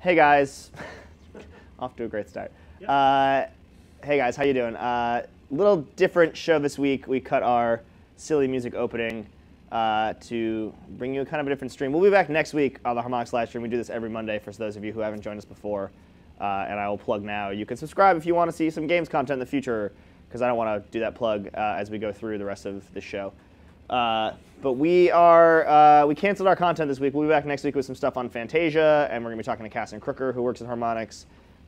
Hey guys, off to a great start. Yep. Hey guys, how you doing? Little different show this week. We cut our silly music opening to bring you kind of a different stream. We'll be back next week on the Harmonix live stream. We do this every Monday for those of you who haven't joined us before. And I will plug now. You can subscribe if you want to see some games content in the future, because I don't want to do that plug as we go through the rest of the show. But we canceled our content this week. We'll be back next week with some stuff on Fantasia, and we're going to be talking to Casson Crooker, who works at Harmonix.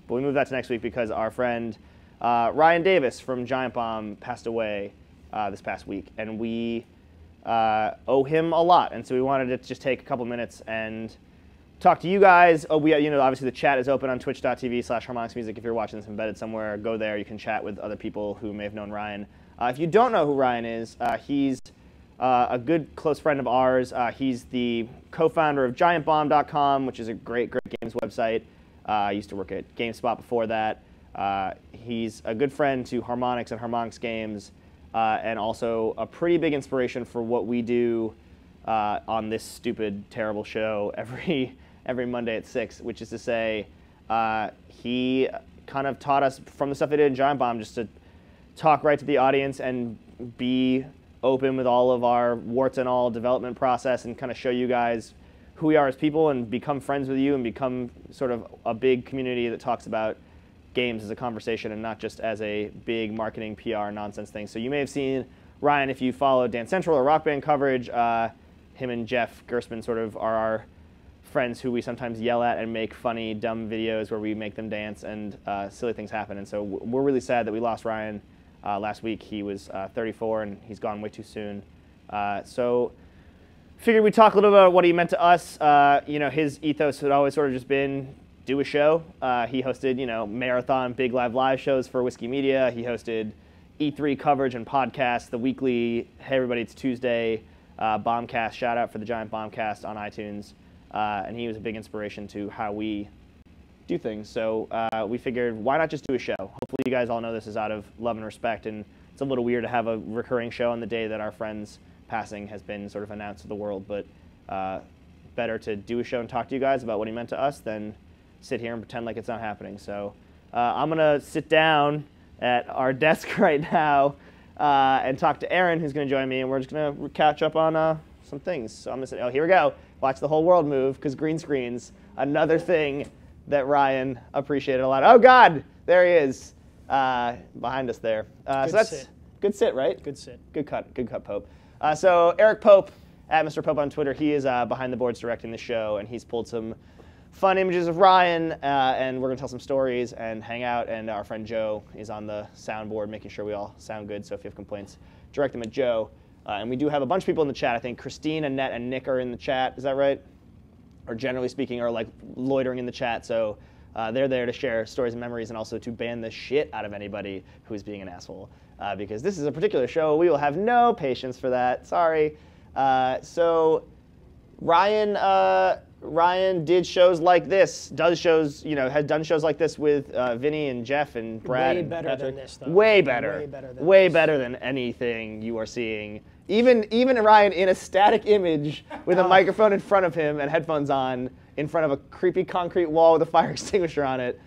But we moved that to next week because our friend Ryan Davis from Giant Bomb passed away this past week, and we owe him a lot. And so we wanted to just take a couple minutes and talk to you guys. Oh, obviously the chat is open on twitch.tv/harmonixmusic. If you're watching this embedded somewhere, go there. You can chat with other people who may have known Ryan. If you don't know who Ryan is, he's a good close friend of ours. He's the co-founder of GiantBomb.com, which is a great games website. I used to work at GameSpot before that. He's a good friend to Harmonix and Harmonix Games, and also a pretty big inspiration for what we do on this stupid, terrible show every Monday at 6, which is to say he kind of taught us from the stuff they did in Giant Bomb just to talk right to the audience and be open with all of our warts and all development process and kind of show you guys who we are as people and become friends with you and become sort of a big community that talks about games as a conversation and not just as a big marketing PR nonsense thing. So you may have seen Ryan if you follow Dance Central or Rock Band coverage. Him and Jeff Gerstmann sort of are our friends who we sometimes yell at and make funny, dumb videos where we make them dance and silly things happen. And so we're really sad that we lost Ryan. Last week he was 34 and he's gone way too soon. So figured we'd talk a little bit about what he meant to us. His ethos had always sort of just been do a show. He hosted, marathon big live shows for Whiskey Media. He hosted E3 coverage and podcasts, the weekly Hey Everybody It's Tuesday Bombcast, shout out for the Giant Bombcast on iTunes. And he was a big inspiration to how we do things. So we figured, why not just do a show? Hopefully you guys all know this is out of love and respect, and it's a little weird to have a recurring show on the day that our friend's passing has been sort of announced to the world, but better to do a show and talk to you guys about what he meant to us than sit here and pretend like it's not happening. So I'm going to sit down at our desk right now and talk to Aaron, who's going to join me, and we're just going to catch up on some things. So I'm going to say, here we go. Watch the whole world move, because green screens, another thing that Ryan appreciated a lot. Oh, God, there he is behind us there. So that's sit. Good sit, right? Good sit. Good cut, Pope. So Eric Pope, at Mr. Pope on Twitter, he is behind the boards directing the show, and he's pulled some fun images of Ryan, and we're going to tell some stories and hang out, and our friend Joe is on the soundboard making sure we all sound good, so if you have complaints, direct them at Joe. And we do have a bunch of people in the chat. I think Christine, Annette, and Nick are in the chat. Is that right? Or generally speaking, are like loitering in the chat. So they're there to share stories and memories and also to ban the shit out of anybody who is being an asshole. Because this is a particular show. We will have no patience for that. Sorry. So Ryan did shows like this, has done shows like this with Vinny and Jeff and Brad and Patrick. Than this, though. Way better than anything you are seeing. Even Ryan in a static image with a microphone in front of him and headphones on in front of a creepy concrete wall with a fire extinguisher on it.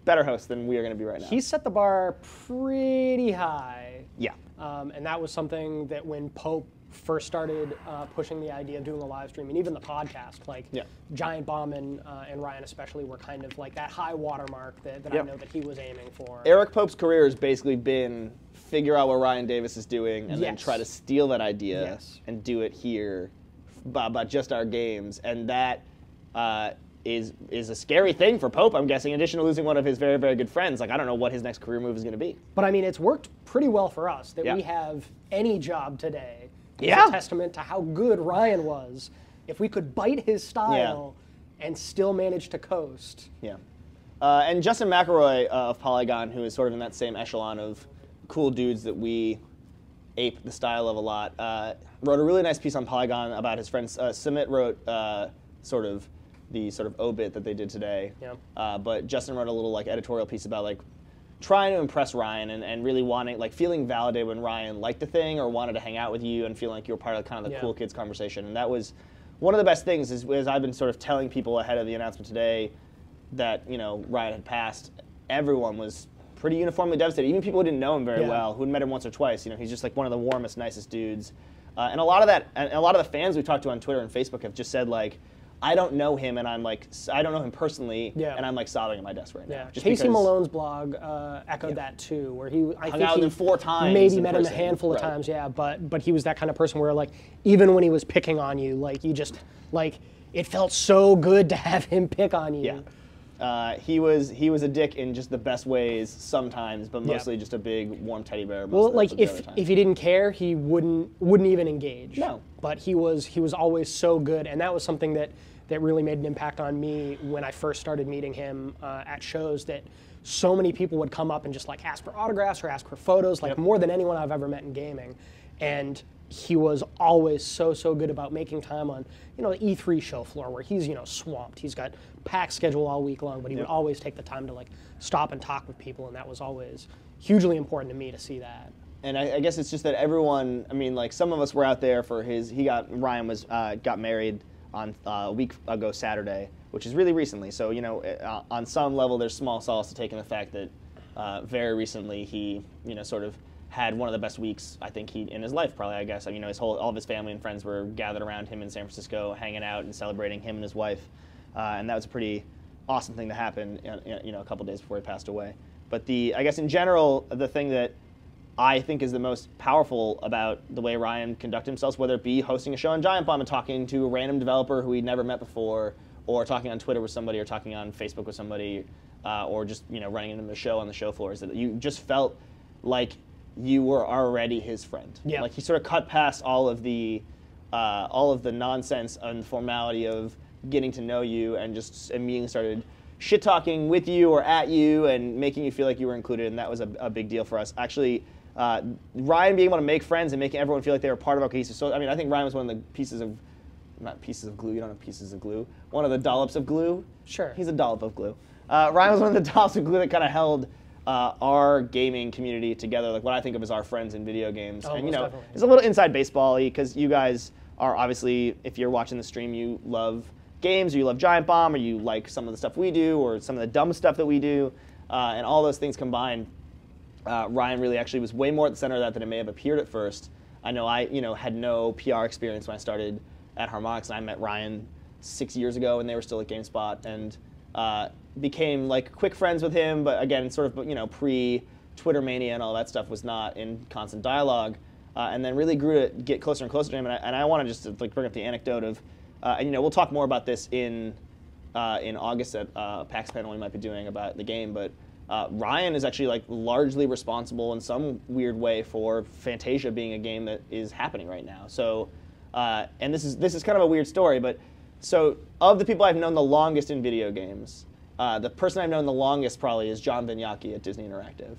Better host than we are going to be right now. He set the bar pretty high. Yeah. And that was something that when Pope first started pushing the idea of doing a live stream and even the podcast, Giant Bomb and Ryan especially were kind of like that high watermark that I know that he was aiming for. Eric Pope's career has basically been figure out what Ryan Davis is doing and then try to steal that idea and do it here about just our games. And that is a scary thing for Pope, I'm guessing, in addition to losing one of his very, very good friends. Like, I don't know what his next career move is going to be. But I mean, it's worked pretty well for us that we have any job today. It's a testament to how good Ryan was. If we could bite his style and still manage to coast. Yeah. And Justin McElroy of Polygon, who is sort of in that same echelon of cool dudes that we ape the style of a lot, wrote a really nice piece on Polygon about his friends. Sumit wrote sort of the obit that they did today. Yeah. But Justin wrote a little editorial piece about trying to impress Ryan and really wanting, feeling validated when Ryan liked the thing or wanted to hang out with you and feeling like you were part of kind of the cool kids conversation. And that was one of the best things is I've been sort of telling people ahead of the announcement today, that Ryan had passed, everyone was pretty uniformly devastated. Even people who didn't know him very well, who had met him once or twice. He's just like one of the warmest, nicest dudes. And a lot of the fans we talked to on Twitter and Facebook have just said like, I don't know him, and I don't know him personally, and I'm like sobbing at my desk right now. Just Casey Malone's blog echoed that too, where I hung out with him 4 times. Maybe met him a handful of times, but he was that kind of person where like even when he was picking on you, like you just like it felt so good to have him pick on you. Yeah. He was a dick in just the best ways sometimes, but mostly just a big warm teddy bear. Well, like if he didn't care, he wouldn't even engage. No. But he was always so good, and that was something that really made an impact on me when I first started meeting him at shows, that so many people would come up and just like ask for autographs or ask for photos, like more than anyone I've ever met in gaming. And he was always so good about making time on, the E3 show floor where he's, swamped. He's got packed schedule all week long, but he would always take the time to like stop and talk with people, and that was always hugely important to me to see that. And I guess it's just that everyone, like some of us were out there for Ryan got married on a week ago Saturday, which is really recently. So, on some level, there's small solace to take in the fact that very recently he, sort of had one of the best weeks I think in his life, probably, I guess. All of his family and friends were gathered around him in San Francisco, hanging out and celebrating him and his wife. And that was a pretty awesome thing to happen, a couple days before he passed away. But I guess in general, the thing that I think is the most powerful about the way Ryan conducted himself, whether it be hosting a show on Giant Bomb and talking to a random developer who he'd never met before, or talking on Twitter with somebody, or talking on Facebook with somebody, or just running into the show on the show floor, is that you just felt like you were already his friend. Yeah. Like he sort of cut past all of the nonsense and formality of getting to know you, and just immediately started shit talking with you or at you and making you feel like you were included, and that was a big deal for us. Actually, Ryan being able to make friends and making everyone feel like they were part of our cohesive. So I think Ryan was one of the not pieces of glue. You don't have pieces of glue. One of the dollops of glue. Sure. He's a dollop of glue. Ryan was one of the dollops of glue that kind of held our gaming community together. Like what I think of as our friends in video games. Oh, and definitely. It's a little inside baseball-y because you guys are obviously, if you're watching the stream, you love games, or you love Giant Bomb, or you like some of the stuff we do, or some of the dumb stuff that we do, and all those things combined. Ryan really actually was way more at the center of that than it may have appeared at first. I know I had no PR experience when I started at Harmonix, and I met Ryan 6 years ago, and they were still at GameSpot, and became like quick friends with him. But again, sort of pre-Twitter mania and all that stuff, was not in constant dialogue, and then really grew to get closer and closer to him. And I want to just like bring up the anecdote of, and we'll talk more about this in August at PAX panel we might be doing about the game, but. Ryan is actually like largely responsible in some weird way for Fantasia being a game that is happening right now. So, and this is kind of a weird story, but so of the people I've known the longest in video games, the person I've known the longest probably is John Vignacchi at Disney Interactive.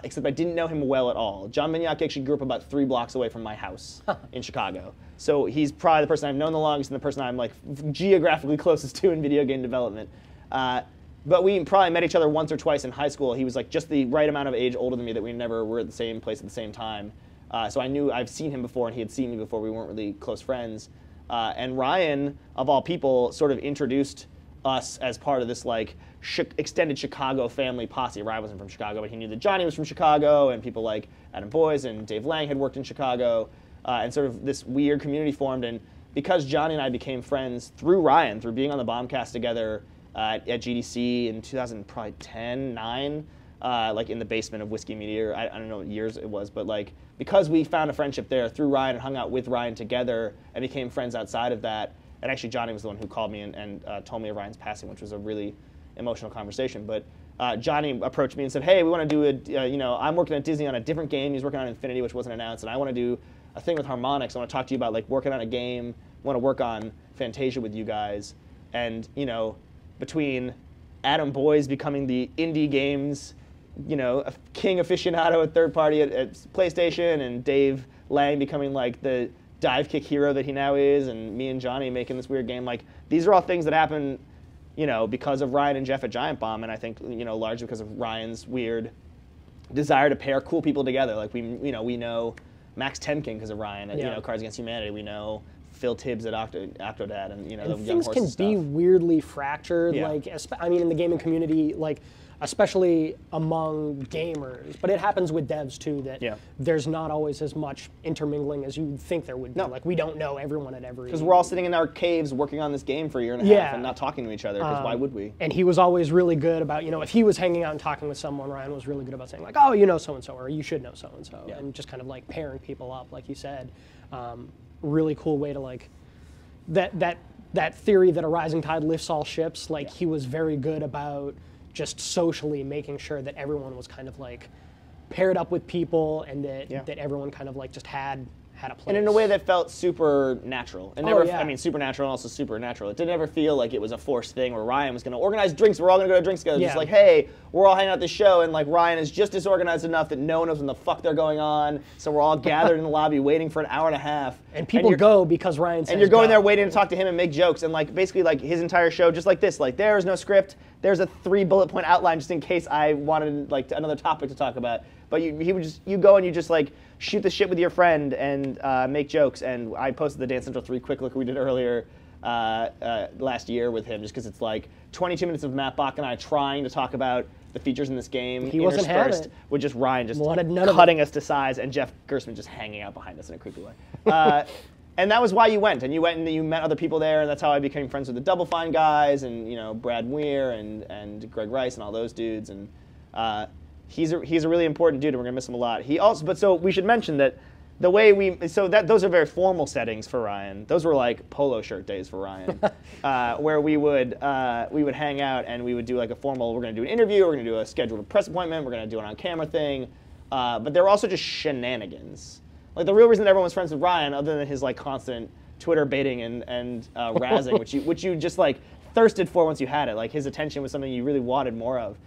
Except I didn't know him well at all. John Vignacchi actually grew up about 3 blocks away from my house in Chicago. So he's probably the person I've known the longest and the person I'm like geographically closest to in video game development. But we probably met each other once or twice in high school. He was like just the right amount of age older than me that we never were at the same place at the same time. So I knew I've seen him before, and he had seen me before. We weren't really close friends. And Ryan, of all people, sort of introduced us as part of this like extended Chicago family posse. Ryan wasn't from Chicago, but he knew that Johnny was from Chicago, and people like Adam Boyes and Dave Lang had worked in Chicago, and sort of this weird community formed. And because Johnny and I became friends through Ryan, through being on the Bombcast together, at GDC in 2010, 9, like in the basement of Whiskey Meteor. I don't know what years it was, but like because we found a friendship there through Ryan and hung out with Ryan together and became friends outside of that. And actually, Johnny was the one who called me and told me of Ryan's passing, which was a really emotional conversation. But Johnny approached me and said, "Hey, we want to do I'm working at Disney on a different game. He's working on Infinity, which wasn't announced, and I want to do a thing with Harmonix. I want to talk to you about like working on a game. I want to work on Fantasia with you guys." And between Adam Boyes becoming the indie games, a king aficionado at third party at PlayStation, and Dave Lang becoming like the dive kick hero that he now is, and me and Johnny making this weird game, like these are all things that happen, because of Ryan and Jeff at Giant Bomb, and I think largely because of Ryan's weird desire to pair cool people together. Like we know Max Temkin because of Ryan at Cards Against Humanity. We know Phil Tibbs at Octodad, and you know, and the Young things Horses can be stuff. weirdly fractured. Yeah. Like, I mean, in the gaming community, like, especially among gamers, but it happens with devs too, that there's not always as much intermingling as you'd think there would be. Like, we don't know everyone at every... Because we're all sitting in our caves working on this game for a year and a half and not talking to each other, because why would we? And he was always really good about, you know, if he was hanging out and talking with someone, Ryan was really good about saying, like, oh, you know so-and-so, or you should know so-and-so, and just kind of, like, pairing people up, like you said. Really cool way to, like, that theory that a rising tide lifts all ships, like, he was very good about just socially making sure that everyone was kind of like paired up with people, and that everyone kind of like just had a place. And in a way that felt super natural. And I mean, supernatural and also supernatural. It didn't ever feel like it was a forced thing where Ryan was going to organize drinks. We're all going to go to drinks together. Just like, hey, we're all hanging out at this show, and like Ryan is just disorganized enough that no one knows when the fuck they're going on. So we're all gathered in the lobby waiting for an hour and a half. And people go because Ryan says and you're going there waiting to talk to him and make jokes, and like basically like his entire show just like this. Like, there is no script. There's a 3 bullet point outline just in case I wanted like another topic to talk about. But you go and you just like shoot the shit with your friend and make jokes. And I posted the Dance Central 3 quick look we did earlier last year with him, just because it's like 22 minutes of Matt Bach and I trying to talk about the features in this game, he wasn't having it, with just Ryan just cutting us to size, and Jeff Gersman just hanging out behind us in a creepy way. And that was why you went, and you met other people there, and that's how I became friends with the Double Fine guys, and you know, Brad Weir and Greg Rice and all those dudes, and he's a really important dude, and we're gonna miss him a lot. He also, so we should mention that the way those are very formal settings for Ryan. Those were like polo shirt days for Ryan, where we would hang out and we would do like a formal. We're gonna do an interview. We're gonna do a scheduled press appointment. We're gonna do an on-camera thing. But there were also just shenanigans. Like, the real reason that everyone was friends with Ryan, other than his like constant Twitter baiting and razzing, which you just like thirsted for once you had it. Like, his attention was something you really wanted more of.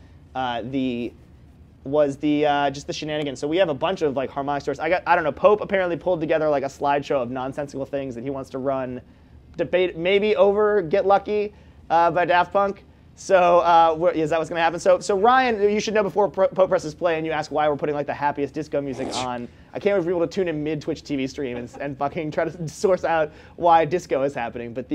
Just the shenanigans. So we have a bunch of like Harmonix stories. I don't know, Pope apparently pulled together like a slideshow of nonsensical things that he wants to run, debate maybe over Get Lucky by Daft Punk. So is that what's gonna happen? So Ryan, you should know before Pope presses play and you ask why we're putting like the happiest disco music on. I can't wait for people to tune in mid-Twitch TV stream and fucking try to source out why disco is happening. But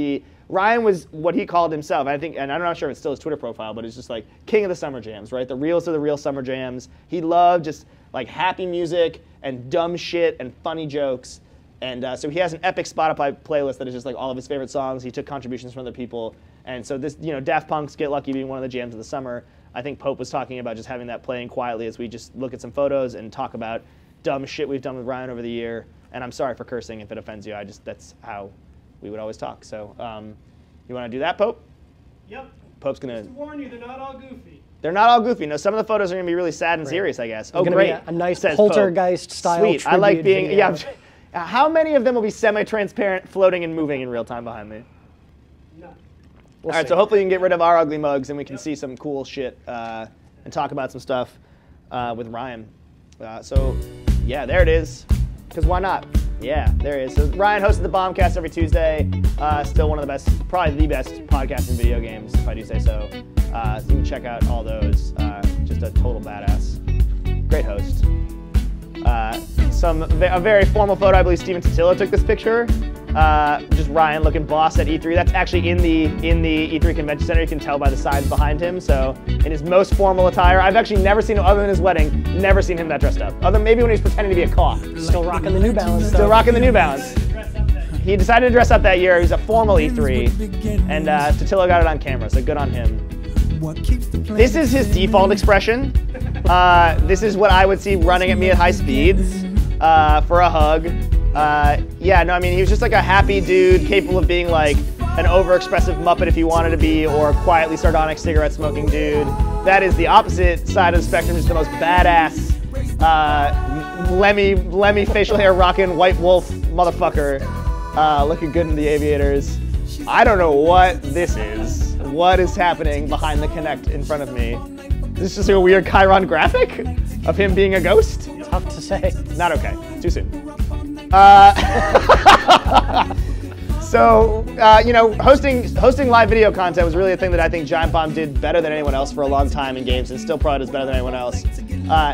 Ryan was what he called himself, I think, and I'm not sure if it's still his Twitter profile, but it's just like king of the summer jams, right? The reals are the real summer jams. He loved just like happy music and dumb shit and funny jokes. And so he has an epic Spotify playlist that is just like all of his favorite songs. He took contributions from other people. And so this, you know, Daft Punk's Get Lucky being one of the jams of the summer. I think Pope was talking about just having that playing quietly as we just look at some photos and talk about dumb shit we've done with Ryan over the year. And I'm sorry for cursing if it offends you. That's how we would always talk. So you want to do that, Pope? Yep. Pope's going Just to warn you, they're not all goofy. They're not all goofy. No, some of the photos are going to be really sad and serious, I guess. Oh, great. A nice poltergeist-style Sweet. I like being, video. How many of them will be semi-transparent, floating and moving in real time behind me? No. All right, so hopefully you can get rid of our ugly mugs and we can see some cool shit and talk about some stuff with Ryan. So, yeah, there it is. Because why not? Yeah, there it is. So Ryan hosted the Bombcast every Tuesday. Still one of the best, probably the best podcast in video games, if I do say so. So you can check out all those. Just a total badass. Great host. A very formal photo. I believe Steven Totillo took this picture. Just Ryan looking boss at E3. That's actually in the E3 Convention Center. You can tell by the signs behind him. So in his most formal attire, I've actually never seen him, other than his wedding, never seen him that dressed up. Other than maybe when he's pretending to be a cough. Still rocking the New Balance. Still rocking the New Balance. He decided to dress up that year. He was a formal E3, and Totillo got it on camera. So good on him. This is his default expression. This is what I would see running at me at high speeds for a hug. Yeah, no, I mean, he was just like a happy dude, capable of being like an overexpressive Muppet if he wanted to be, or a quietly sardonic cigarette-smoking dude. That is the opposite side of the spectrum, just the most badass, Lemmy facial hair rocking white wolf motherfucker, looking good in the aviators. I don't know what this is. What is happening behind the Kinect in front of me? Is this just like a weird Chiron graphic of him being a ghost? Tough to say. Not okay. Too soon. So, you know, hosting live video content was really a thing that I think Giant Bomb did better than anyone else for a long time in games, and still probably does better than anyone else.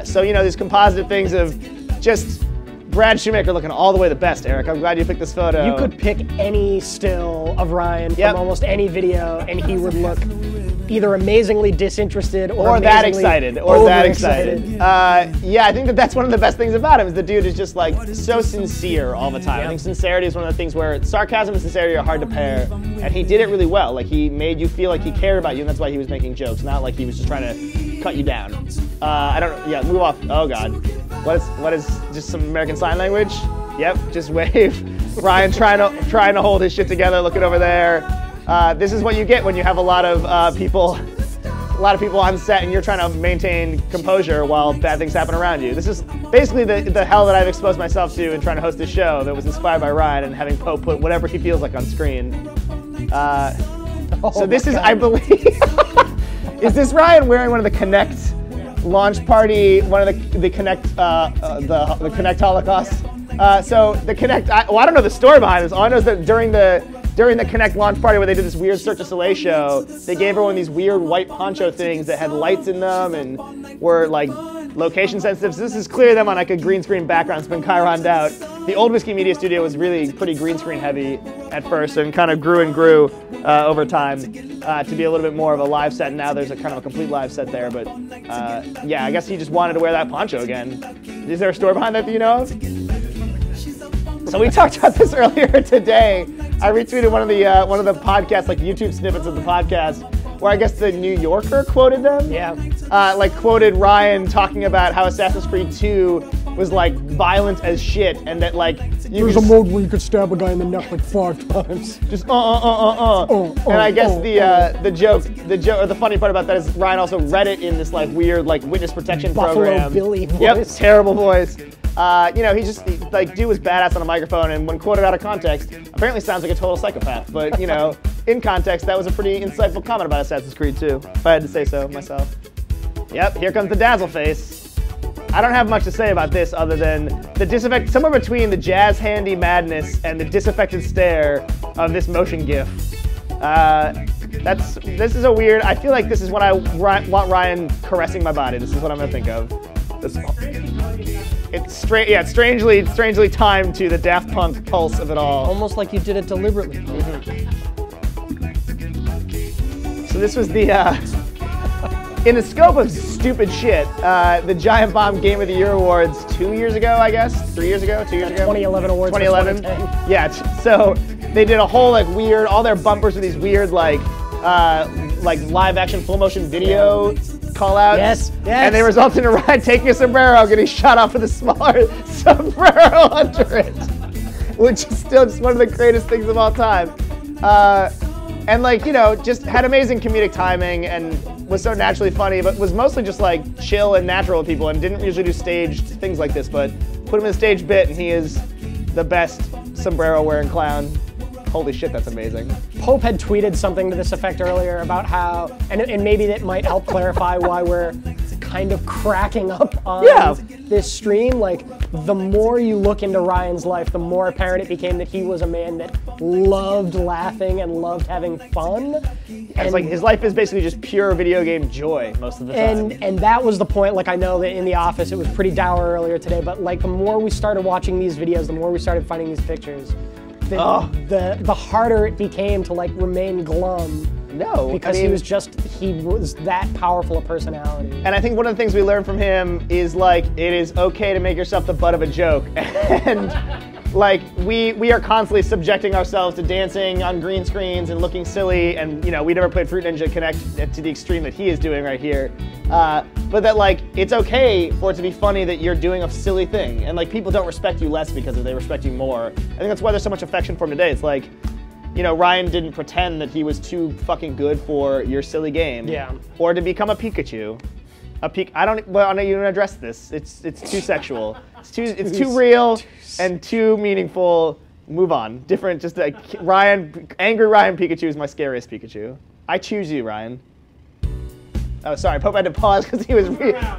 So, you know, these composite things of just Brad Shoemaker looking all the way the best, Eric. I'm glad you picked this photo. You could pick any still of Ryan from almost any video, and he would look either amazingly disinterested or that excited. Yeah, I think that's one of the best things about him is the dude is just like so sincere all the time. I think sincerity is one of the things where sarcasm and sincerity are hard to pair, and he did it really well. Like he made you feel like he cared about you, and that's why he was making jokes, not like he was just trying to cut you down. Move off. Oh God, what is just some American Sign Language? Yep, just wave. Ryan trying to hold his shit together, looking over there. This is what you get when you have a lot of people on set and you're trying to maintain composure while bad things happen around you. This is basically the hell that I've exposed myself to in trying to host this show that was inspired by Ryan and having Pope put whatever he feels like on screen. So this is, I believe, is this Ryan wearing one of the Connect launch party, one of the Connect, the Connect Holocaust? So the Connect, I don't know the story behind this. All I know is that during the Connect launch party where they did this weird Cirque du Soleil show, they gave everyone these weird white poncho things that had lights in them and were like location sensitive. So this is clearly them on like a green screen background. It's been chironed out. The old Whiskey Media Studio was really pretty green screen heavy at first and kind of grew and grew over time to be a little bit more of a live set. Now there's a kind of a complete live set there. But yeah, I guess he just wanted to wear that poncho again. Is there a story behind that you know of? So we talked about this earlier today. I retweeted one of the podcast, like YouTube snippets of the podcast, where I guess the New Yorker quoted them. Yeah. Like quoted Ryan talking about how Assassin's Creed 2 was like violent as shit, and that like there's a mode where you could stab a guy in the neck like 5 times. Just And I guess the joke, or the funny part about that is Ryan also read it in this like weird like witness protection program. Buffalo Billy voice. Yep, terrible voice. You know, dude was badass on a microphone, and when quoted out of context, apparently sounds like a total psychopath. But, you know, in context, that was a pretty insightful comment about Assassin's Creed 2, if I had to say so myself. Yep, here comes the dazzle face. I don't have much to say about this other than the somewhere between the jazz handy madness and the disaffected stare of this motion GIF. This is a weird, I feel like this is when I want Ryan caressing my body. This is what I'm gonna think of. It's strangely timed to the Daft Punk pulse of it all. Almost like you did it deliberately. So this was the, in the scope of stupid shit, the Giant Bomb Game of the Year Awards 2 years ago, I guess? 3 years ago? 2 years ago? 2011 awards. 2011. Yeah. So they did a whole like weird. All their bumpers were these weird like live action full motion video call-outs. Yes. And they resulted in Ryan taking a sombrero, getting shot off with a smaller sombrero under it, which is still just one of the greatest things of all time. And like, you know, just had amazing comedic timing and was so naturally funny, but was mostly just like chill and natural with people and didn't usually do staged things like this, but put him in a stage bit and he is the best sombrero wearing clown. Holy shit, that's amazing. Pope had tweeted something to this effect earlier about how, and maybe that might help clarify why we're kind of cracking up on this stream. Like, the more you look into Ryan's life, the more apparent it became that he was a man that loved laughing and loved having fun. It's like his life is basically just pure video game joy most of the time. And that was the point. Like, I know that in the office it was pretty dour earlier today, but like the more we started watching these videos, the more we started finding these pictures, the harder it became to like remain glum. No, because he was that powerful a personality. And I think one of the things we learned from him is like it is okay to make yourself the butt of a joke. And like we are constantly subjecting ourselves to dancing on green screens and looking silly, and you know, we never played Fruit Ninja Connect to the extreme that he is doing right here. But that like it's okay for it to be funny that you're doing a silly thing, and like people don't respect you less because of it, they respect you more. I think that's why there's so much affection for him today. It's like, you know, Ryan didn't pretend that he was too fucking good for your silly game. Yeah. Or to become a Pikachu. I don't even address this. It's too sexual. It's too real and too meaningful. Move on. Different, just like angry Ryan Pikachu is my scariest Pikachu. I choose you, Ryan. Oh, sorry, Pope had to pause because he was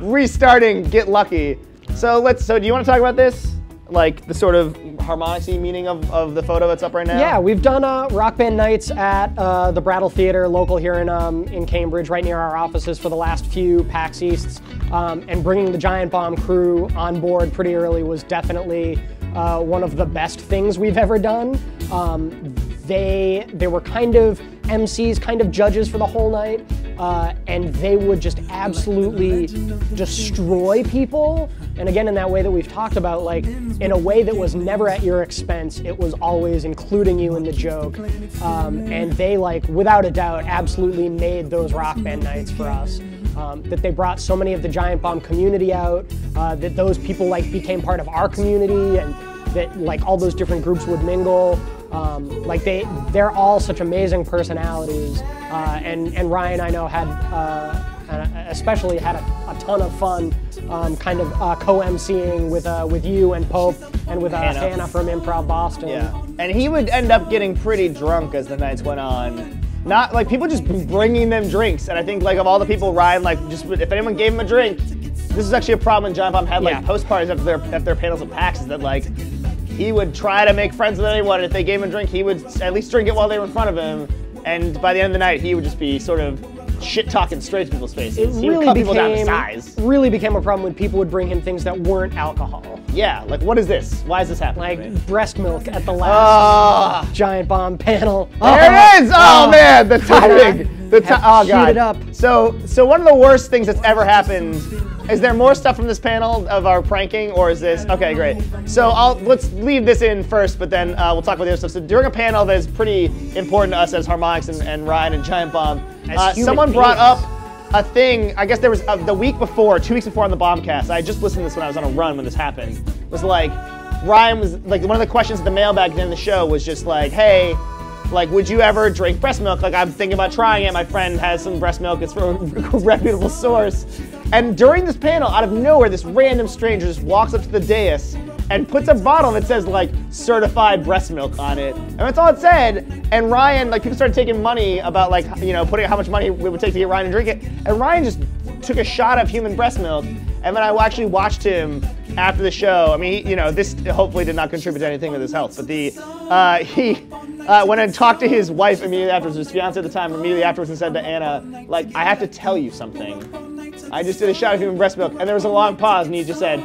restarting Get Lucky. So do you want to talk about this? like the sort of Harmonix meaning of the photo that's up right now? Yeah, we've done rock band nights at the Brattle Theater, local here in Cambridge, right near our offices for the last few PAX Easts. And bringing the Giant Bomb crew on board pretty early was definitely one of the best things we've ever done. They were kind of MCs, kind of judges for the whole night, and they would just absolutely destroy people. And again, in that way that we've talked about, like in a way that was never at your expense, it was always including you in the joke. And they, like, without a doubt, absolutely made those rock band nights for us. That they brought so many of the Giant Bomb community out, that those people like became part of our community, and that like all those different groups would mingle. Like they're all such amazing personalities, and Ryan, I know, had especially had a ton of fun, kind of co-emceeing with you and Pope and with Hannah from Improv Boston. Yeah, and he would end up getting pretty drunk as the nights went on. Not like people just bringing them drinks, and I think like of all the people, Ryan, like, just if anyone gave him a drink, this is actually a problem when Giant Bomb had like post parties at their panels of PAX, is that like he would try to make friends with anyone, and if they gave him a drink, he would at least drink it while they were in front of him, and by the end of the night, he would just be sort of shit-talking straight to people's faces. He would cut people down to size. Really became a problem when people would bring him things that weren't alcohol. Yeah, like what is this? Why is this happening? Like breast milk at the last Giant Bomb panel. There it is! Oh man, the timing. Oh god. Heat it up. So one of the worst things that's ever happened. Is there more stuff from this panel of our pranking, or is this okay? Great. So let's leave this in first, but then we'll talk about the other stuff. So during a panel that is pretty important to us as Harmonix and Ryan and Giant Bomb, someone brought up a thing. I guess there was the week before, 2 weeks before on the Bombcast. I just listened to this when I was on a run when this happened. It was like Ryan was like, one of the questions at the mailbag at the end of the show was just like, hey, like, would you ever drink breast milk? Like, I'm thinking about trying it. My friend has some breast milk. It's from a reputable source. And during this panel, out of nowhere, this random stranger just walks up to the dais and puts a bottle that says, like, certified breast milk on it. And that's all it said. And Ryan, like, people started taking money about, like, you know, putting how much money it would take to get Ryan to drink it. And Ryan just took a shot of human breast milk. And then I actually watched him after the show. I mean, you know, this hopefully did not contribute to anything with his health, but he went and talked to his wife immediately afterwards, his fiance at the time, immediately afterwards, and said to Anna, like, I have to tell you something. I just did a shot of human breast milk, and there was a long pause, and he just said,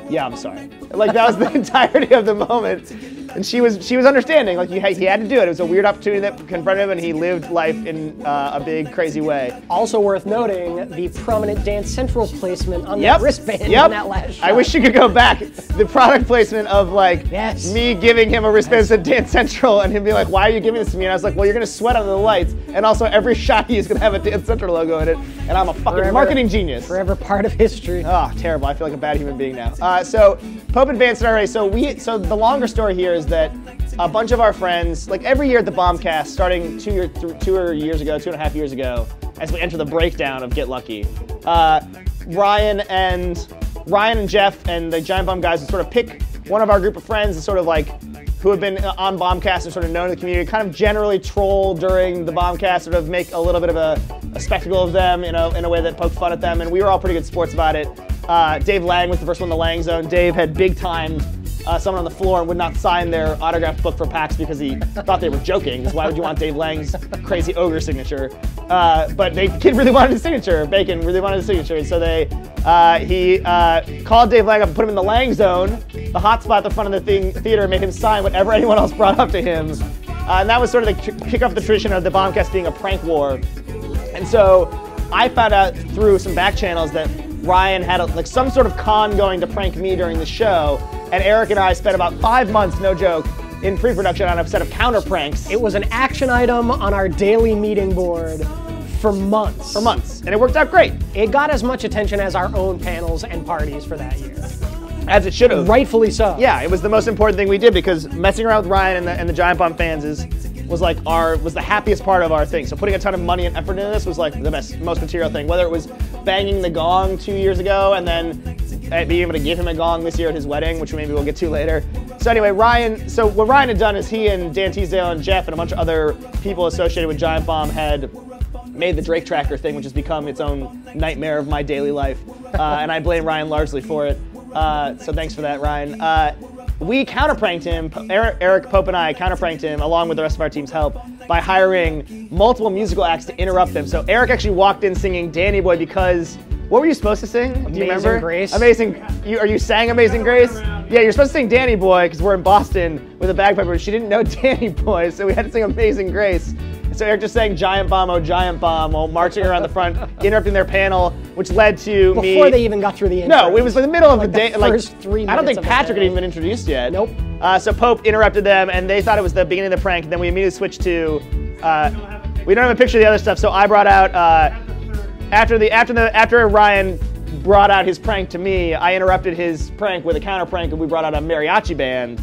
yeah, I'm sorry. Like, that was the entirety of the moment. And she was understanding, like he had to do it. It was a weird opportunity that confronted him, and he lived life in a big, crazy way. Also worth noting, the prominent Dance Central placement on that wristband in that last shot. I wish you could go back. The product placement of like me giving him a wristband at Dance Central and him being like, why are you giving this to me? And I was like, well, you're gonna sweat under the lights, and also every shot he's gonna have a Dance Central logo in it, and I'm a fucking marketing genius. Forever part of history. Oh, terrible. I feel like a bad human being now. So Pope advanced in our race. So the longer story here is that a bunch of our friends, like every year at the Bombcast, starting 2 years ago, 2.5 years ago, as we enter the breakdown of Get Lucky, Ryan and Jeff and the Giant Bomb guys would sort of pick one of our group of friends and sort of like who have been on Bombcast and sort of known in the community, kind of generally troll during the Bombcast, sort of make a little bit of a spectacle of them, you know, in a way that poked fun at them, and we were all pretty good sports about it. Dave Lang was the first one in the Lang Zone. Dave had big-timed someone on the floor and would not sign their autographed book for PAX because he thought they were joking, because why would you want Dave Lang's crazy ogre signature? But the kid really wanted his signature. Bacon really wanted his signature, so he called Dave Lang up and put him in the Lang Zone, the hot spot at the front of the theater, made him sign whatever anyone else brought up to him. And that was sort of the kick off the tradition of the Bombcast being a prank war. And so I found out through some back channels that Ryan had like some sort of con going to prank me during the show, and Eric and I spent about 5 months, no joke, in pre-production on a set of counter pranks. It was an action item on our daily meeting board for months. For months, and it worked out great. It got as much attention as our own panels and parties for that year. As it should have. Rightfully so. Yeah, it was the most important thing we did, because messing around with Ryan and the Giant Bomb fans was the happiest part of our thing. So putting a ton of money and effort into this was like the most material thing. Whether it was banging the gong 2 years ago and then being able to give him a gong this year at his wedding, which maybe we'll get to later. So anyway, what Ryan had done is he and Dan Teasdale and Jeff and a bunch of other people associated with Giant Bomb had made the Drake Tracker thing, which has become its own nightmare of my daily life. And I blame Ryan largely for it. So thanks for that, Ryan. we counter-pranked him, Eric, Pope, and I counter-pranked him, along with the rest of our team's help, by hiring multiple musical acts to interrupt them. So Eric actually walked in singing Danny Boy because, what were you supposed to sing? Do you remember? Amazing Grace. You sang Amazing Grace? Yeah, you're supposed to sing Danny Boy because we're in Boston with a bagpiper, but she didn't know Danny Boy, so we had to sing Amazing Grace. So Eric just sang Giant Bomb, oh Giant Bomb, while marching around the front, interrupting their panel, which led to me... Before they even got through the intro. No, it was like the middle of the day. First 3 minutes I don't think of Patrick had even been introduced yet. Nope. So Pope interrupted them, and they thought it was the beginning of the prank. Then we immediately switched to... we don't have a picture of the other stuff, so I brought out... After Ryan brought out his prank to me, I interrupted his prank with a counter prank, and we brought out a mariachi band.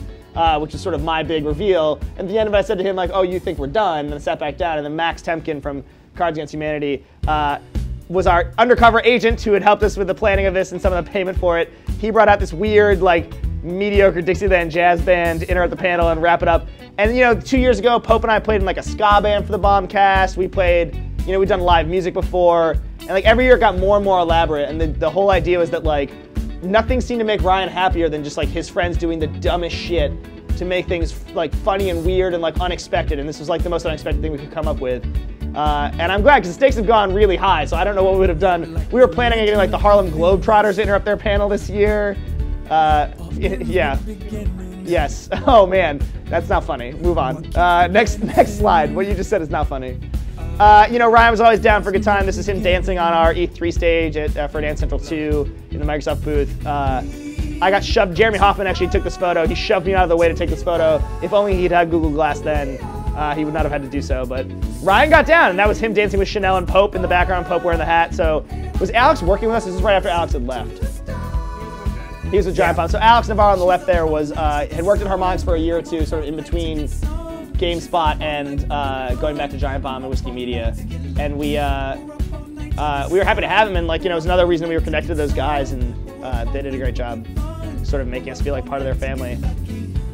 Which is sort of my big reveal. And at the end of it, I said to him, like, oh, you think we're done? And I sat back down, and then Max Temkin from Cards Against Humanity was our undercover agent who had helped us with the planning of this and some of the payment for it. He brought out this weird, like, mediocre Dixieland jazz band to interrupt the panel and wrap it up. And, 2 years ago, Pope and I played in, like, a ska band for the Bombcast. We played, we'd done live music before. And, like, every year it got more and more elaborate. And the whole idea was that, like, nothing seemed to make Ryan happier than just like his friends doing the dumbest shit to make things like funny and weird and like unexpected. And this was like the most unexpected thing we could come up with. And I'm glad because the stakes have gone really high. So I don't know what we would have done. We were planning on getting like the Harlem Globetrotters to interrupt their panel this year. Yeah. Yes. Oh man, that's not funny. Move on. Next slide. What you just said is not funny. Ryan was always down for a good time. This is him dancing on our E3 stage for Dance Central 2 in the Microsoft booth. I got shoved. Jeremy Hoffman actually took this photo. He shoved me out of the way to take this photo. If only he'd had Google Glass then, he would not have had to do so. But Ryan got down, and that was him dancing with Chanel and Pope in the background, Pope wearing the hat. So was Alex working with us? This is right after Alex had left. He was with Giant Bomb. So Alex Navarro on the left there had worked at Harmonix for a year or two, sort of in between GameSpot and going back to Giant Bomb and Whiskey Media, and we were happy to have him, and it was another reason we were connected to those guys, and they did a great job, sort of making us feel like part of their family.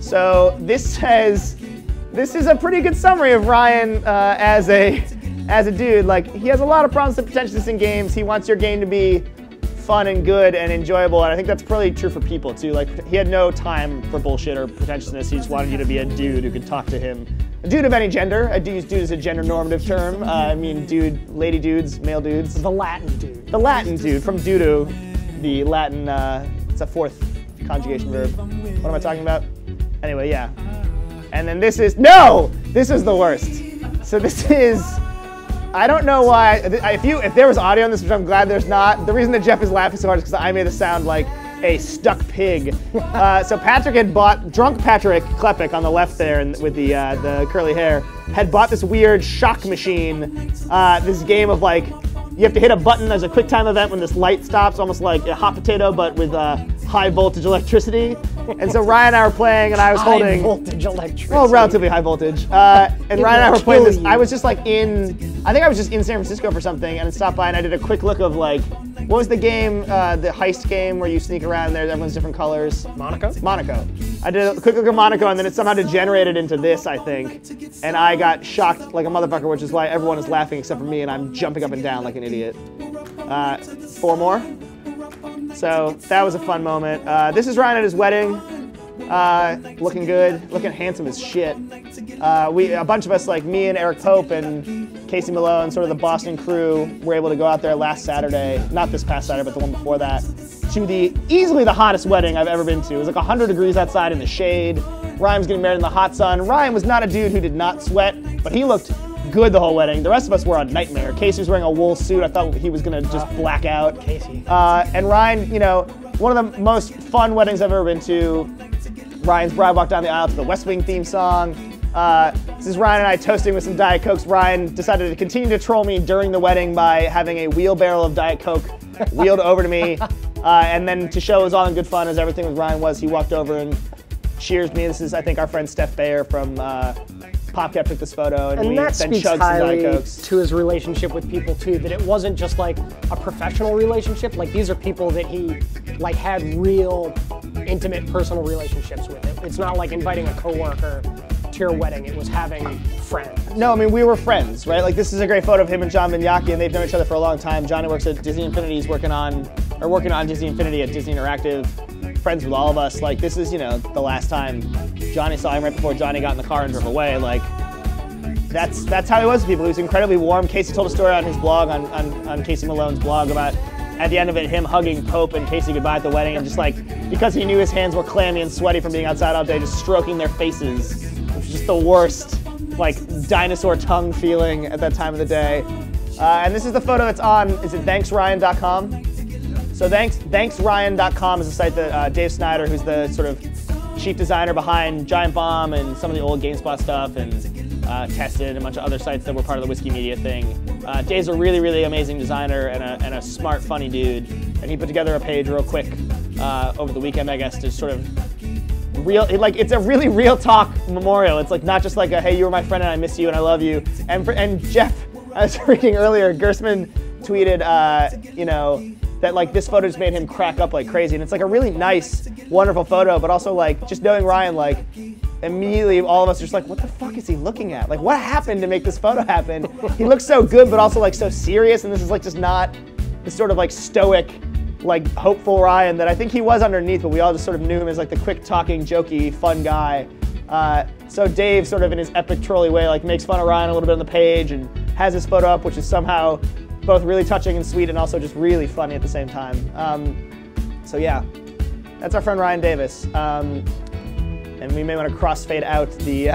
So this is a pretty good summary of Ryan as a dude. Like, he has a lot of promise and potential in games. He wants your game to be fun and good and enjoyable, and I think that's probably true for people too. Like, he had no time for bullshit or pretentiousness. He just wanted you to be a dude who could talk to him. A dude of any gender. I do use dude as a gender normative term. I mean dude, lady dudes, male dudes. The Latin dude. The Latin dude from dudo, the Latin, it's a fourth conjugation verb. What am I talking about? Anyway, yeah. And then this is the worst. So this is, I don't know why, if there was audio on this, which I'm glad there's not, the reason that Jeff is laughing so hard is because I made it sound like a stuck pig. So Patrick had bought, drunk Patrick Klepek on the left there and with the curly hair, had bought this weird shock machine, this game of like, you have to hit a button as a quick time event when this light stops, almost like a hot potato, but with high voltage electricity. And so Ryan and I were playing, and I was holding... High voltage electricity. Well, relatively high voltage. And Ryan and I were playing this. I was just like I think I was just in San Francisco for something, and I stopped by and I did a quick look of like, what was the game, the heist game where you sneak around there, everyone's different colors? Monaco? Monaco. I did a quick look at Monaco, and then it somehow degenerated into this, I think. And I got shocked like a motherfucker, which is why everyone is laughing except for me, and I'm jumping up and down like an idiot. 4 more. So that was a fun moment. This is Ryan at his wedding, looking good, looking handsome as shit. A bunch of us, like me and Eric Pope and Casey Malone, sort of the Boston crew, were able to go out there last Saturday, not this past Saturday, but the one before that, to easily the hottest wedding I've ever been to. It was like 100 degrees outside in the shade. Ryan was getting married in the hot sun. Ryan was not a dude who did not sweat, but he looked good the whole wedding. The rest of us were a nightmare. Casey was wearing a wool suit. I thought he was gonna just black out. Casey. And Ryan, one of the most fun weddings I've ever been to. Ryan's bride walked down the aisle to the West Wing theme song. This is Ryan and I toasting with some Diet Cokes. Ryan decided to continue to troll me during the wedding by having a wheelbarrow of Diet Coke wheeled over to me. And then to show it was all in good fun, as everything with Ryan was, he walked over and cheers me. This is, I think, our friend Steph Bayer from PopCap took this photo, and we that then speaks chugged some Diet highly Cokes. to his relationship with people too. That it wasn't just like a professional relationship. Like, these are people that he like had real, intimate, personal relationships with. It's not like inviting a coworker to your wedding. It was having friends. No, I mean, we were friends, right? Like, this is a great photo of him and John Vignacchi, and they've known each other for a long time. Johnny works at Disney Infinity. He's working on Disney Infinity at Disney Interactive. friends with all of us. Like, this is, the last time Johnny saw him right before Johnny got in the car and drove away. Like, that's how he was with people. He was incredibly warm. Casey told a story on his blog, on Casey Malone's blog, about at the end of it, him hugging Pope and Casey goodbye at the wedding, and just like, because he knew his hands were clammy and sweaty from being outside all day, just stroking their faces, which was just the worst, like, dinosaur tongue feeling at that time of the day. And this is the photo that's on, is it thanksryan.com? So thanksryan.com is a site that Dave Snyder, who's the sort of chief designer behind Giant Bomb and some of the old GameSpot stuff, and Tested, and a bunch of other sites that were part of the Whiskey Media thing. Dave's a really, really amazing designer and a smart, funny dude. And he put together a page real quick over the weekend, I guess, to sort of it's a really real talk memorial. It's like not just like a, hey, you were my friend and I miss you and I love you. And Jeff, I was reading earlier, Gersman tweeted, that like this photo just made him crack up like crazy. And it's like a really nice, wonderful photo, but also like just knowing Ryan, like, immediately all of us are just like, what the fuck is he looking at? Like, what happened to make this photo happen? He looks so good, but also like so serious, and this is like just not this sort of like stoic, like hopeful Ryan that I think he was underneath, but we all just sort of knew him as like the quick talking, jokey, fun guy. So Dave sort of in his epic trolley way like makes fun of Ryan a little bit on the page and has his photo up, which is somehow both really touching and sweet and also just really funny at the same time. So yeah, that's our friend Ryan Davis. And we may want to crossfade out the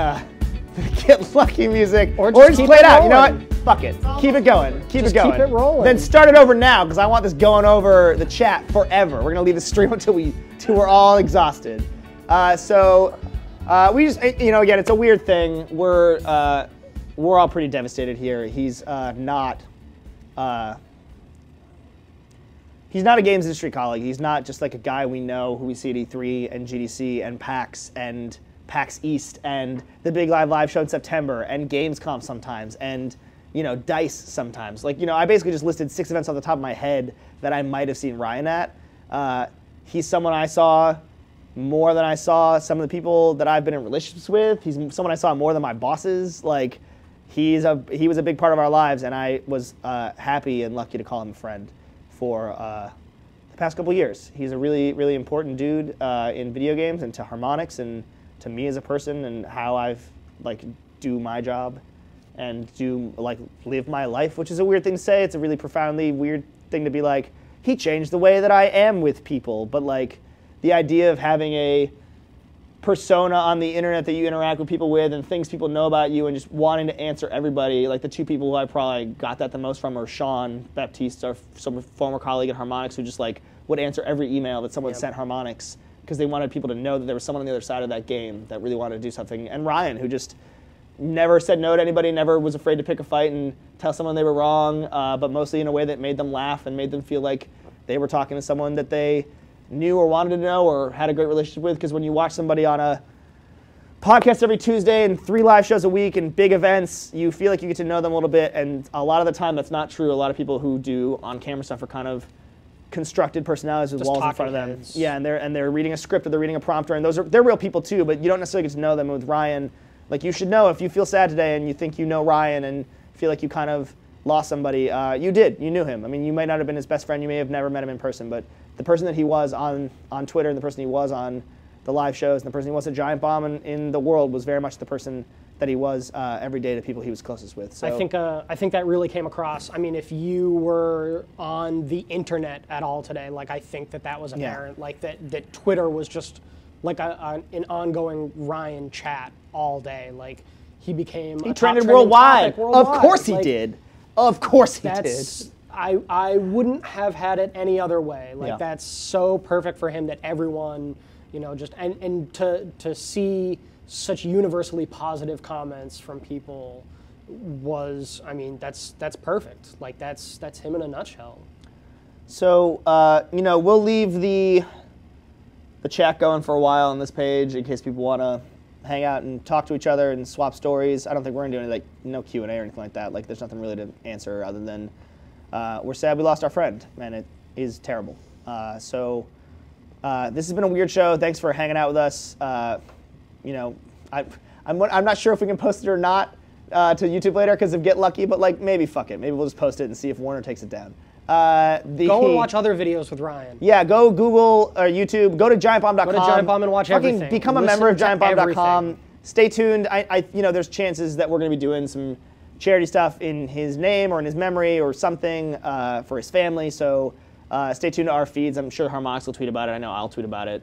Get Lucky music, or just play it out. You know what? Fuck it. Keep it going. Keep it going. Keep it rolling. Then start it over now, because I want this going over the chat forever. We're gonna leave the stream until we're all exhausted. We just, again, it's a weird thing. We're all pretty devastated here. He's not a games industry colleague. He's not just like a guy we know who we see at E3 and GDC and PAX and PAX East and the Big Live show in September and Gamescom sometimes and, DICE sometimes. Like, I basically just listed 6 events off the top of my head that I might have seen Ryan at. He's someone I saw more than I saw some of the people that I've been in relationships with. He's someone I saw more than my bosses. Like, he was a big part of our lives, and I was happy and lucky to call him a friend for the past couple years. He's a really, really important dude in video games and to Harmonix and to me as a person and how I've do my job and live my life, which is a weird thing to say. It's a really profoundly weird thing to be like, he changed the way that I am with people. But like the idea of having a persona on the internet that you interact with people with and things people know about you and just wanting to answer everybody. Like the two people who I probably got that the most from are Sean Baptiste, our some former colleague at Harmonix, who just would answer every email that someone sent Harmonix because they wanted people to know that there was someone on the other side of that game that really wanted to do something. And Ryan, who just never said no to anybody, never was afraid to pick a fight and tell someone they were wrong, but mostly in a way that made them laugh and made them feel like they were talking to someone that they knew or wanted to know or had a great relationship with. Because when you watch somebody on a podcast every Tuesday and 3 live shows a week and big events, you feel like you get to know them a little bit, and a lot of the time that's not true. A lot of people who do on-camera stuff are kind of constructed personalities with just walls in front of them. Heads. Yeah, and they're reading a script or they're reading a prompter, and they're real people too, but you don't necessarily get to know them. With Ryan, you should know if you feel sad today and you think you know Ryan and feel like you kind of lost somebody, you knew him. I mean, you might not have been his best friend, you may have never met him in person, but the person that he was on Twitter and the person he was on the live shows and the person he was at Giant Bomb in the world was very much the person that he was every day to people he was closest with. So I think that really came across. I mean, if you were on the internet at all today, I think that was apparent. Yeah. That Twitter was just an ongoing Ryan chat all day. He became he trended worldwide. Of course he did. Of course he did. I wouldn't have had it any other way. That's so perfect for him that everyone, and to see such universally positive comments from people was, I mean, that's perfect. That's him in a nutshell. So, we'll leave the chat going for a while on this page in case people want to hang out and talk to each other and swap stories. I don't think we're going to do any, no Q&A or anything like that. There's nothing really to answer other than we're sad we lost our friend, and it is terrible. This has been a weird show. Thanks for hanging out with us. I'm not sure if we can post it or not to YouTube later because of Get Lucky, but maybe fuck it. Maybe we'll just post it and see if Warner takes it down. Go and watch other videos with Ryan. Yeah, go Google or YouTube. Go to giantbomb.com. Go to giantbomb and watch everything. Become a member of giantbomb.com. Stay tuned. There's chances that we're going to be doing some charity stuff in his name or in his memory or something for his family. So stay tuned to our feeds. I'm sure Harmonix will tweet about it. I know I'll tweet about it.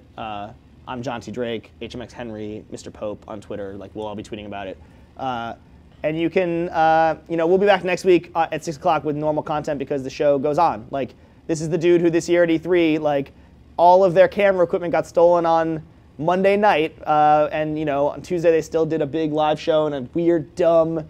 I'm John T. Drake, HMX Henry, Mr. Pope on Twitter. Like, we'll all be tweeting about it. And you can, we'll be back next week at 6 o'clock with normal content because the show goes on. Like, this is the dude who this year at E3, like, all of their camera equipment got stolen on Monday night. And, on Tuesday they still did a big live show in a weird, dumb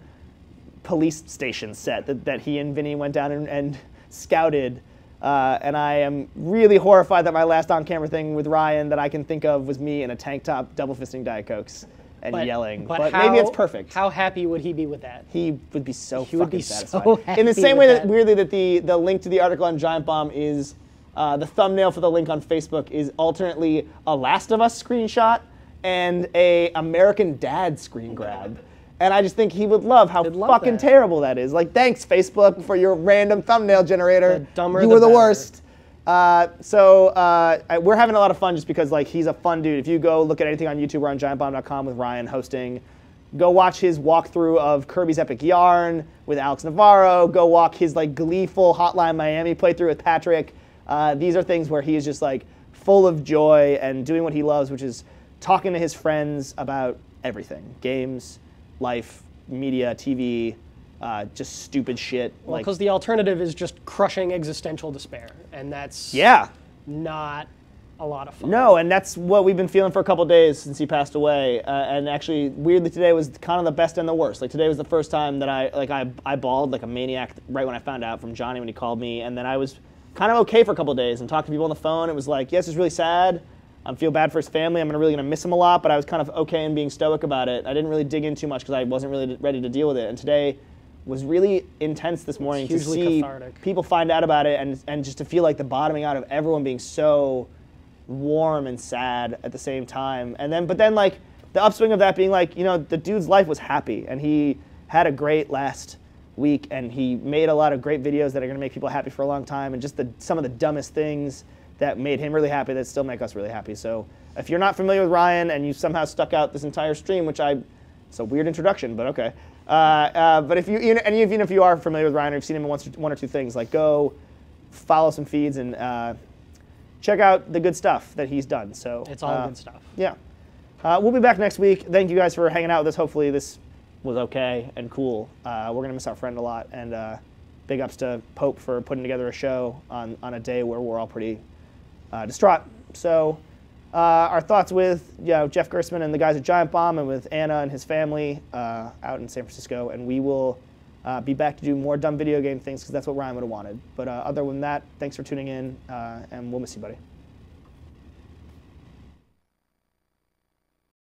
police station set that he and Vinny went down and scouted. And I am really horrified that my last on-camera thing with Ryan that I can think of was me in a tank top double-fisting Diet Cokes. And yelling, but maybe it's perfect. How happy would he be with that? He would be so fucking satisfied. So happy in the same way that, that weirdly, that the link to the article on Giant Bomb is, the thumbnail for the link on Facebook is alternately a Last of Us screenshot and a American Dad screen grab. And I just think he would love how fucking terrible that is. Like, thanks, Facebook, for your random thumbnail generator. The dumber you the were the better. worst. We're having a lot of fun just because, like, he's a fun dude. If you go look at anything on YouTube or on giantbomb.com with Ryan hosting, go watch his walkthrough of Kirby's Epic Yarn with Alex Navarro. Go walk his, like, gleeful Hotline Miami playthrough with Patrick. These are things where he is just, like, full of joy and doing what he loves, which is talking to his friends about everything. Games, life, media, TV, just stupid shit. Well, because the alternative is just crushing existential despair, and that's not a lot of fun. No, and that's what we've been feeling for a couple days since he passed away. And actually, weirdly, today was kind of the best and the worst. Like, today was the first time that I bawled like a maniac right when I found out from Johnny when he called me, and then I was kind of okay for a couple days and talked to people on the phone. It was like, yes, it's really sad. I feel bad for his family. I'm really going to miss him a lot, but I was kind of okay in being stoic about it. I didn't really dig in too much because I wasn't really ready to deal with it. And today was really intense this morning to see people find out about it and just to feel like the bottoming out of everyone being so warm and sad at the same time. But then like the upswing of that being like, the dude's life was happy and he had a great last week and he made a lot of great videos that are going to make people happy for a long time, and just some of the dumbest things that made him really happy that still make us really happy. So if you're not familiar with Ryan and you somehow stuck out this entire stream, it's a weird introduction, but okay. But even if you are familiar with Ryan or you've seen him in one or two things, like, go follow some feeds and check out the good stuff that he's done. So it's all good stuff. Yeah. We'll be back next week. Thank you guys for hanging out with us. Hopefully this was okay and cool. We're going to miss our friend a lot. And big ups to Pope for putting together a show on a day where we're all pretty distraught. So our thoughts with Jeff Gerstmann and the guys at Giant Bomb, and with Anna and his family out in San Francisco. And we will be back to do more dumb video game things because that's what Ryan would have wanted. But other than that, thanks for tuning in, and we'll miss you, buddy.